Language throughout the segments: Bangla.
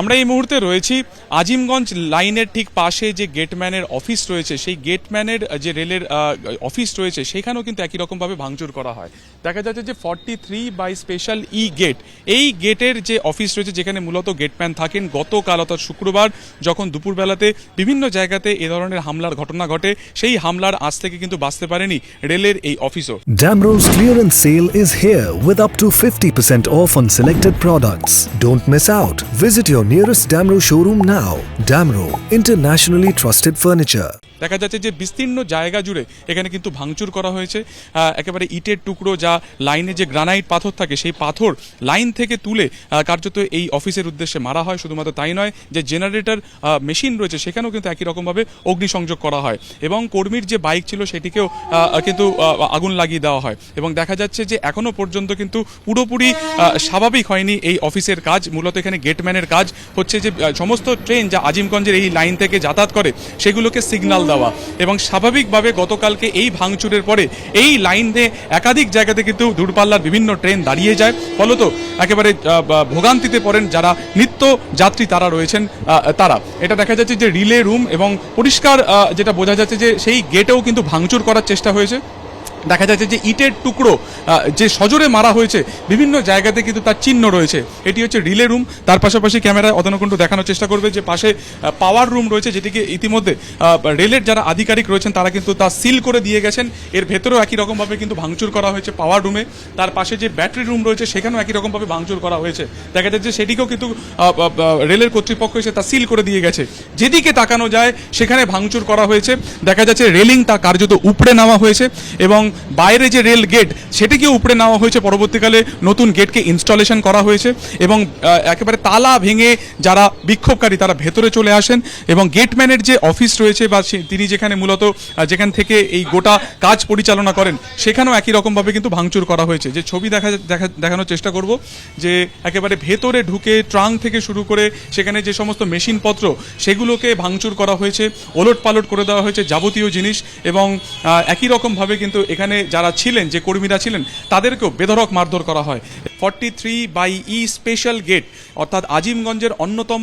আমরা এই মুহূর্তে রয়েছি আজিমগঞ্জ লাইনের ঠিক পাশে যে গেটম্যানের অফিস রয়েছে, সেই গেটম্যানের যে রেলের অফিস রয়েছে সেখানেও কিন্তু একই রকমভাবে ভাঙচুর করা হয়। দেখা যাচ্ছে যে 43 বাই স্পেশাল ই গেট, এই গেটের যে অফিস রয়েছে যেখানে মূলত গেটম্যান থাকেন, গতকাল অর্থাৎ শুক্রবার যখন দুপুরবেলাতে বিভিন্ন জায়গাতে এ ধরনের হামলার ঘটনা ঘটে, সেই হামলার আজ থেকে কিন্তু বাঁচতে পারেনি রেলের এই অফিসও। Damro's clearance sale is here with up to 50% off on selected products. Don't miss out. Visit your nearest Damro showroom now. Damro, internationally trusted furniture. দেখা যাচ্ছে যে বিস্তীর্ণ জায়গা জুড়ে এখানে কিন্তু ভাঙচুর করা হয়েছে। একেবারে ইটের টুকরো, যা লাইনে যে গ্রানাইট পাথর থাকে সেই পাথর লাইন থেকে তুলে কার্যত এই অফিসের উদ্দেশ্যে মারা হয়। শুধুমাত্র তাই নয়, যে জেনারেটর মেশিন রয়েছে সেখানেও কিন্তু একই রকমভাবে অগ্নিসংযোগ করা হয় এবং কর্মীর যে বাইক ছিল সেটিকেও কিন্তু আগুন লাগিয়ে দেওয়া হয়। এবং দেখা যাচ্ছে যে এখনো পর্যন্ত কিন্তু পুরোপুরি স্বাভাবিক হয়নি এই অফিসের কাজ। মূলত এখানে গেটম্যানের কাজ হচ্ছে যে সমস্ত ট্রেন যা আজিমগঞ্জের এই লাইন থেকে যাতায়াত করে সেগুলোকে সিগন্যাল দেওয়া। এবং স্বাভাবিকভাবে গতকালকে এই ভাঙচুরের পরে এই লাইনে একাধিক জায়গাতে কিন্তু দূরপাল্লার বিভিন্ন ট্রেন দাঁড়িয়ে যায়, ফলত একেবারে ভোগান্তিতে পড়েন যারা নিত্য যাত্রী তারা রয়েছেন তারা। এটা দেখা যাচ্ছে যে রিলে রুম এবং পরিষ্কার যেটা বোঝা যাচ্ছে যে সেই গেটেও কিন্তু ভাঙচুর করার চেষ্টা হয়েছে। দেখা যাচ্ছে যে ইটের টুকরো যে সজোরে মারা হয়েছে বিভিন্ন জায়গাতে কিন্তু তার চিহ্ন রয়েছে। এটি হচ্ছে রিলে রুম। তার পাশাপাশি ক্যামেরায় অতনকুণ্ড দেখানোর চেষ্টা করবে যে পাশে পাওয়ার রুম রয়েছে, যেটিকে ইতিমধ্যে রেলের যারা আধিকারিক রয়েছেন তারা কিন্তু তা সিল করে দিয়ে গেছেন। এর ভেতরেও একই রকমভাবে কিন্তু ভাঙচুর করা হয়েছে পাওয়ার রুমে। তার পাশে যে ব্যাটারি রুম রয়েছে সেখানেও একই রকমভাবে ভাঙচুর করা হয়েছে। দেখা যাচ্ছে সেটিকেও কিন্তু রেলের কর্তৃপক্ষ এসে তা সিল করে দিয়ে গেছে। যেদিকে তাকানো যায় সেখানে ভাঙচুর করা হয়েছে। দেখা যাচ্ছে রেলিং তা কার্যত উপড়ে নেওয়া হয়েছে এবং বাইরে যে রেল গেট সেটিকেও উপড়ে নেওয়া হয়েছে। পরবর্তীকালে নতুন গেটকে ইনস্টলেশন করা হয়েছে এবং একেবারে তালা ভেঙে যারা বিক্ষোভকারী তারা ভেতরে চলে আসেন এবং গেটম্যানের যে অফিস রয়েছে বা তিনি যেখানে মূলত যেখান থেকে এই গোটা কাজ পরিচালনা করেন সেখানেও একই রকমভাবে কিন্তু ভাঙচুর করা হয়েছে। যে ছবি দেখানোর চেষ্টা করব যে একেবারে ভেতরে ঢুকে ট্রাঙ্ক থেকে শুরু করে সেখানে যে সমস্ত মেশিনপত্র সেগুলোকে ভাঙচুর করা হয়েছে, ওলট পালট করে দেওয়া হয়েছে যাবতীয় জিনিস। এবং একই রকমভাবে কিন্তু এখানে যারা ছিলেন, যে কর্মীরা ছিলেন, তাদেরকেও বেধড়ক মারধর করা হয়। 43 বাই ই স্পেশাল গেট অর্থাৎ আজিমগঞ্জের অন্যতম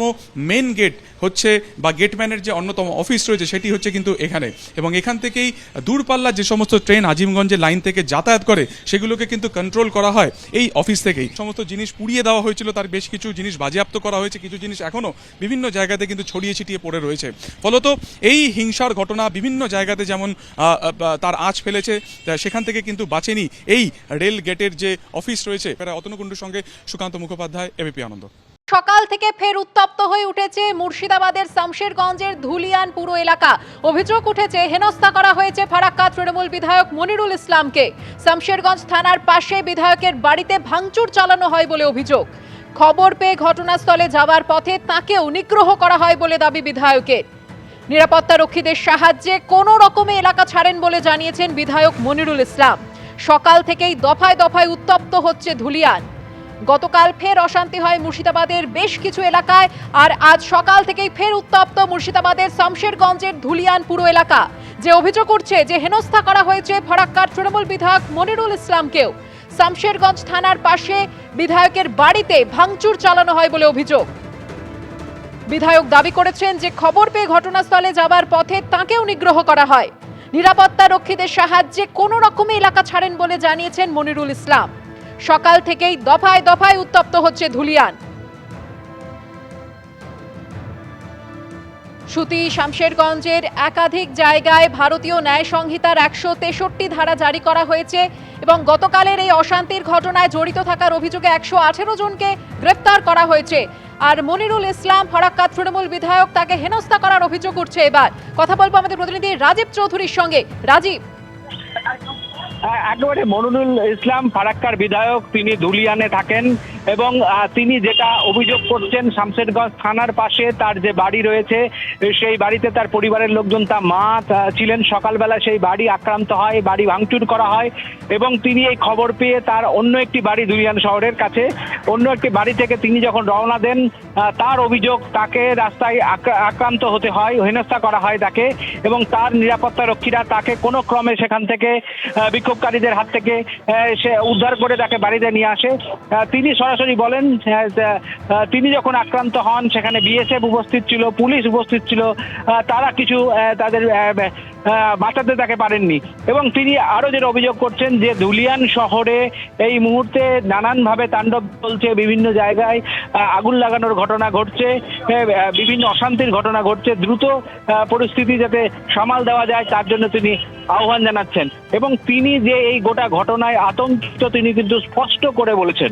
মেন গেট হচ্ছে বা গেটম্যানের যে অন্যতম অফিস রয়েছে সেটি হচ্ছে কিন্তু এখানে। এবং এখান থেকেই দূরপাল্লার যে সমস্ত ট্রেন আজিমগঞ্জের লাইন থেকে যাতায়াত করে সেগুলোকে কিন্তু কন্ট্রোল করা হয় এই অফিস থেকেই। সমস্ত জিনিস পুড়িয়ে দেওয়া হয়েছিল, তার বেশ কিছু জিনিস বাজেয়াপ্ত করা হয়েছে, কিছু জিনিস এখনও বিভিন্ন জায়গাতে কিন্তু ছড়িয়ে ছিটিয়ে পড়ে রয়েছে। ফলত এই হিংসার ঘটনা বিভিন্ন জায়গাতে যেমন তার আঁচ ফেলেছে, সেখান থেকে কিন্তু বাঁচেনি এই রেল গেটের যে অফিস রয়েছে। অতনকুণ্ডুর সঙ্গে সুকান্ত মুখোপাধ্যায়, এবিপি আনন্দ। সকাল থেকে ফের উত্তপ্ত হয়ে উঠেছে মুর্শিদাবাদের শামশেরগঞ্জের ধুলিয়ান পুরো এলাকা। অভিযোগ উঠেছে হেনস্থা করা হয়েছে ফারাক্কা তৃণমূল বিধায়ক মনিরুল ইসলামকে। শামশেরগঞ্জ থানার পাশে বিধায়কের বাড়িতে ভাঙচুর চালানো হয় বলে অভিযোগ। খবর পেয়ে ঘটনাস্থলে যাওয়ার পথে তাকেও নিগ্রহ করা হয় বলে দাবি বিধায়কের। নিরাপত্তা রক্ষীদের সাহায্যে কোনো রকমে এলাকা ছাড়েন বলে জানিয়েছেন বিধায়ক মনিরুল ইসলাম। সকাল থেকেই দফায় দফায় উত্তপ্ত হচ্ছে ধুলিয়ান। গতকাল ফের অশান্তি হয় মুর্শিদাবাদের বেশ কিছু এলাকায়, আর আজ সকাল থেকেই ফের উত্তপ্ত মুর্শিদাবাদের শামশেরগঞ্জের ধুলিয়ান পুরো এলাকা। যে অভিযোগ উঠছে যে হেনস্থা করা হয়েছে ফারাক্কার তৃণমূল বিধায়ক মনিরুল ইসলামকেও। শামশেরগঞ্জ থানার পাশে বিধায়কের বাড়িতে ভাঙচুর চালানো হয় বলে অভিযোগ। বিধায়ক দাবি করেছেন যে খবর পেয়ে ঘটনাস্থলে যাবার পথে তাঁকেও নিগ্রহ করা হয়। নিরাপত্তা রক্ষীদের সাহায্যে কোনো রকমে এলাকা ছাড়েন বলে জানিয়েছেন মনিরুল ইসলাম। সকাল থেকেই দফায় দফায় উত্তপ্ত হচ্ছে ধুলিয়ান। সুতি শামশেরগঞ্জের একাধিক জায়গায় ভারতীয় ন্যায় সংহিতার 163 ধারা জারি করা হয়েছে এবং গতকালের এই অশান্তির ঘটনায় জড়িত থাকার অভিযোগে 118 জনকে গ্রেফতার করা হয়েছে। আর মনিরুল ইসলাম ফারাক্কা তৃণমূল বিধায়ক, তাকে হেনস্থা করার অভিযোগ উঠছে। এবার কথা বলবো আমাদের প্রতিনিধি রাজীব চৌধুরীর সঙ্গে। রাজীব, একেবারে মনিরুল ইসলাম ফারাক্কার বিধায়ক, তিনি ধুলিয়ানে থাকেন এবং তিনি যেটা অভিযোগ করছেন শামশেরগঞ্জ থানার পাশে তার যে বাড়ি রয়েছে সেই বাড়িতে তার পরিবারের লোকজন, তার মা ছিলেন, সকালবেলা সেই বাড়ি আক্রান্ত হয়, বাড়ি ভাঙচুর করা হয় এবং তিনি এই খবর পেয়ে তার অন্য একটি বাড়ি ধুলিয়ান শহরের কাছে অন্য একটি বাড়ি থেকে তিনি যখন রওনা দেন, তার অভিযোগ তাকে রাস্তায় আক্রান্ত হতে হয়, হেনস্থা করা হয় তাকে এবং তার নিরাপত্তা রক্ষীরা তাকে কোনো ক্রমে সেখান থেকে বিক্ষোভকারীদের হাত থেকে সে উদ্ধার করে তাকে বাড়িতে নিয়ে আসে। তিনি সরাসরি বলেন তিনি যখন আক্রান্ত হন সেখানে বিএসএফ উপস্থিত ছিল, পুলিশ উপস্থিত ছিল, তারা কিছু তাদের বাঁচাতে তাকে পারেননি। এবং তিনি আরো যেটা অভিযোগ করছেন যে ধুলিয়ান শহরে এই মুহূর্তে নানানভাবে তাণ্ডব চলছে, বিভিন্ন জায়গায় আগুন লাগানোর ঘটনা ঘটছে, বিভিন্ন অশান্তির ঘটনা ঘটছে। দ্রুত পরিস্থিতি যাতে সামাল দেওয়া যায় তার জন্য তিনি আহ্বান জানাচ্ছেন। এবং তিনি যে এই গোটা ঘটনায় আতঙ্কিত তিনি কিন্তু স্পষ্ট করে বলেছেন।